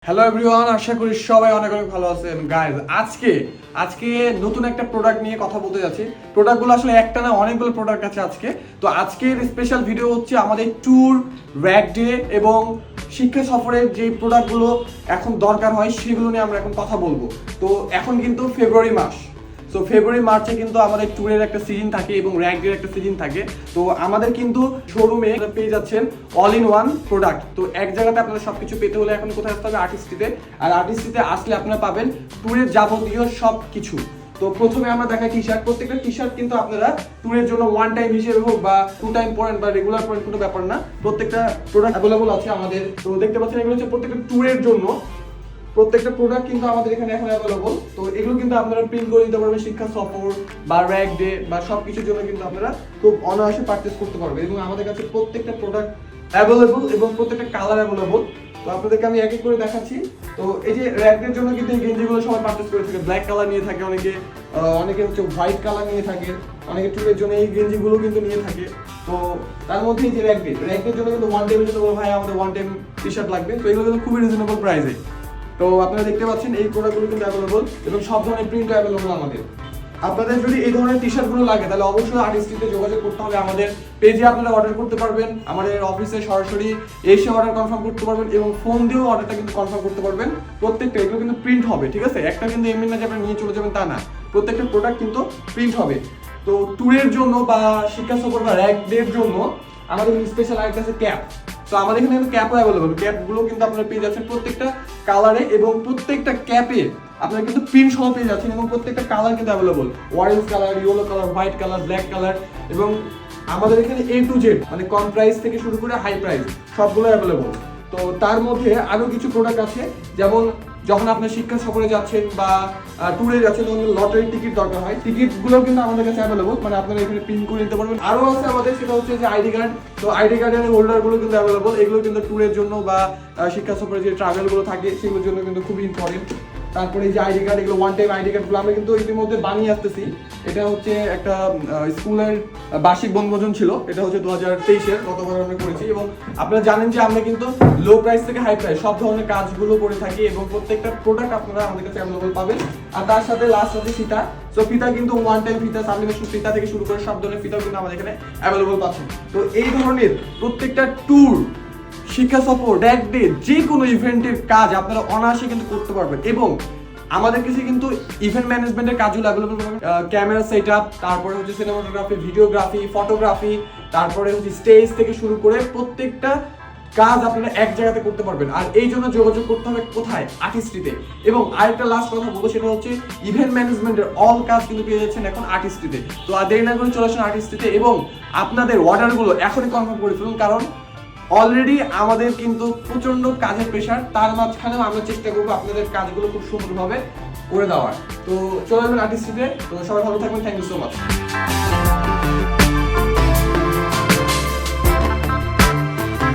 Hello everyone, আশা করি সবাই অনেক অনেক ভালো আছেন। গাইজ আজকে নতুন একটা প্রোডাক্ট নিয়ে কথা বলতে যাচ্ছি। প্রোডাক্টগুলো আসলে একটা না, অনেকগুলো প্রোডাক্ট আছে আজকে। তো আজকের স্পেশাল ভিডিও হচ্ছে আমাদের ট্যুর, র্যাক ডে এবং শিক্ষা সফরের যে প্রোডাক্টগুলো এখন দরকার হয় সেগুলো নিয়ে আমরা এখন কথা বলবো। তো এখন কিন্তু ফেব্রুয়ারি মাস, সো ফেব্রুয়ারি মার্চে কিন্তু আমাদের ট্যুরের একটা সিজন থাকে এবং র্যাক ডের একটা সিজন থাকে। তো আমাদের কিন্তু শোরুমে পেয়ে যাচ্ছেন অল ইন ওয়ান প্রোডাক্ট। তো এক জায়গাতে আপনারা সবকিছু পেতে হলে এখন কোথায় আসতে হবে? আর্টিস্ট্রিতে। আর আর্টিস্ট্রিতে আসলে আপনারা পাবেন ট্যুরের যাবতীয় সব কিছু। তো প্রথমে আমরা দেখাই টি শার্ট। প্রত্যেকটা টি শার্ট কিন্তু আপনারা ট্যুরের জন্য ওয়ান টাইম হিসেবে হোক বা 2 টাইম পরেন বা রেগুলার পরেন, কোনো ব্যাপার না, প্রত্যেকটা প্রোডাক্ট অ্যাভেলেবল আছে আমাদের। তো দেখতে পাচ্ছেন এগুলো হচ্ছে প্রত্যেকটা ট্যুরের জন্য। প্রত্যেকটা প্রোডাক্ট কিন্তু আমাদের এখানে এখন অ্যাভেলেবল। তো এগুলো কিন্তু আপনারা প্রিন্ট করে নিতে পারবেন শিক্ষা সফর বা র্যাক ডে বা সব কিছুর জন্য কিন্তু আপনারা খুব অনায়াসে পারচেজ করতে পারবেন। এবং আমাদের কাছে প্রত্যেকটা প্রোডাক্ট অ্যাভেলেবল এবং প্রত্যেকটা কালার অ্যাভেলেবল। তো আপনাদেরকে আমি এক এক করে দেখাচ্ছি। তো এই যে র্যাকের জন্য কিন্তু এই গেঞ্জিগুলো সবাই পারচেজ করে থাকে। ব্ল্যাক কালার নিয়ে থাকে অনেকে হচ্ছে হোয়াইট কালার নিয়ে থাকে, অনেকে ট্যুরের জন্য এই গেঞ্জিগুলো কিন্তু নিয়ে থাকে। তো তার মধ্যে এই যে র্যাকের জন্য কিন্তু ওয়ান টাইমের জন্য ভাই আমাদের ওয়ান টাইম টি শার্ট লাগবে। তো এগুলো কিন্তু খুবই রিজনেবল প্রাইসে। তো আপনারা দেখতে পাচ্ছেন এই প্রোডাক্টগুলো কিন্তু অ্যাভেলেবল এবং সব ধরনের প্রিন্ট অ্যাভেলেবল আমাদের। আপনাদের যদি এই ধরনের টি শার্টগুলো লাগে তাহলে অবশ্যই আর্টিস্ট্রিতে যোগাযোগ করতে হবে। আমাদের পেজে আপনারা অর্ডার করতে পারবেন, আমাদের অফিসে সরাসরি এসে অর্ডার কনফার্ম করতে পারবেন এবং ফোন দিয়েও অর্ডারটা কিন্তু কনফার্ম করতে পারবেন। প্রত্যেকটা এগুলো কিন্তু প্রিন্ট হবে, ঠিক আছে? একটা কিন্তু এমনি না যে আপনি নিয়ে চলে যাবেন তা না, প্রত্যেকটা প্রোডাক্ট কিন্তু প্রিন্ট হবে। তো ট্যুরের জন্য বা শিক্ষা সফর বা র্যাক ডের জন্য আমাদের স্পেশাল আরেকটা আছে ক্যাপ। তো আমাদের এখানে কিন্তু ক্যাপও অ্যাভেলেবল। ক্যাপগুলো কিন্তু আপনারা পেয়ে যাচ্ছেন প্রত্যেকটা কালারে এবং প্রত্যেকটা ক্যাপে আপনারা কিন্তু প্রিন্ট সহ পেয়ে যাচ্ছেন এবং প্রত্যেকটা কালার কিন্তু available. Orange colour, yellow colour, white colour, black colour এবং আমাদের এখানে A to Z মানে কম প্রাইস থেকে শুরু করে হাই প্রাইস সবগুলো অ্যাভেলেবল। তো তার মধ্যে আরো কিছু প্রোডাক্ট আছে, যেমন যখন আপনি শিক্ষা সফরে যাচ্ছেন বা ট্যুরে যাচ্ছেন তখন লটারির টিকিট দরকার হয়, টিকিটগুলো কিন্তু আমাদের কাছে অ্যাভেলেবল, মানে আপনারা এখানে প্রিন্ট করে নিতে পারবেন। আরো আছে আমাদের, সেটা হচ্ছে যে আইডি কার্ড। তো আইডি কার্ডের হোল্ডারগুলো কিন্তু অ্যাভেলেবল। এগুলো কিন্তু ট্যুরের জন্য বা শিক্ষা সফরে যে ট্রাভেলগুলো থাকে সেগুলোর জন্য কিন্তু খুবই ইম্পর্টেন্ট। তারপরে এই যে আইডি কার্ড, এগুলো ওয়ান টাইম আইডি কার্ডগুলো আমরা কিন্তু ইতিমধ্যে বানিয়ে আসতেছি। এটা হচ্ছে একটা স্কুলের বার্ষিক বনভোজন ছিল, এটা হচ্ছে 2023-এর, গতবার আমরা করেছি। এবং আপনারা জানেন যে আমরা কিন্তু লো প্রাইস থেকে হাই প্রাইস সব ধরনের কাজগুলো করে থাকি এবং প্রত্যেকটা প্রোডাক্ট আপনারা আমাদের কাছে অ্যাভেলেবল পাবেন। আর তার সাথে লাস্ট আছে ফিতা। সো ফিতা কিন্তু ওয়ান টাইম ফিতা, সাবলিমেশন ফিতা থেকে শুরু করে সব ধরনের ফিতাও কিন্তু আমাদের এখানে অ্যাভেলেবল পাচ্ছেন। তো এই ধরনের প্রত্যেকটা ট্যুর, শিক্ষা সফর, র্যাক ডে, যে কোনো ইভেন্টের কাজ আপনারা অনায়াসে কিন্তু করতে পারবেন। এবং আমাদের কাছে কিন্তু ইভেন্ট ম্যানেজমেন্টের কাজগুলো অ্যাভেলেবল পাবেন। ক্যামেরা সেট আপ, তারপরে হচ্ছে সিনেমাটোগ্রাফি, ভিডিওগ্রাফি, ফটোগ্রাফি, তারপরে হচ্ছে স্টেজ থেকে শুরু করে প্রত্যেকটা কাজ আপনারা এক জায়গাতে করতে পারবেন। আর এই জন্য যোগাযোগ করতে হবে কোথায়? আর্টিস্ট্রিতে। এবং আরেকটা লাস্ট কথা বলবো, সেটা হচ্ছে ইভেন্ট ম্যানেজমেন্টের অল কাজ কিন্তু পেয়ে যাচ্ছেন এখন আর্টিস্ট্রিতে। তো আর দেরি না করে চলে আসুন আর্টিস্ট্রিতে এবং আপনাদের অর্ডারগুলো এখনই কনফার্ম করে ফেলুন, কারণ অলরেডি আমাদের কিন্তু প্রচন্ড কাজের প্রেশার, তার মাঝখানেও আমরা চেষ্টা করবো আপনাদের কাজগুলো খুব সুন্দরভাবে করে দেওয়ার। তো চলে যাবেন আর্টিস্ট্রিতে। তো সবাই ভালো থাকবেন, থ্যাংক ইউ সো মাচ।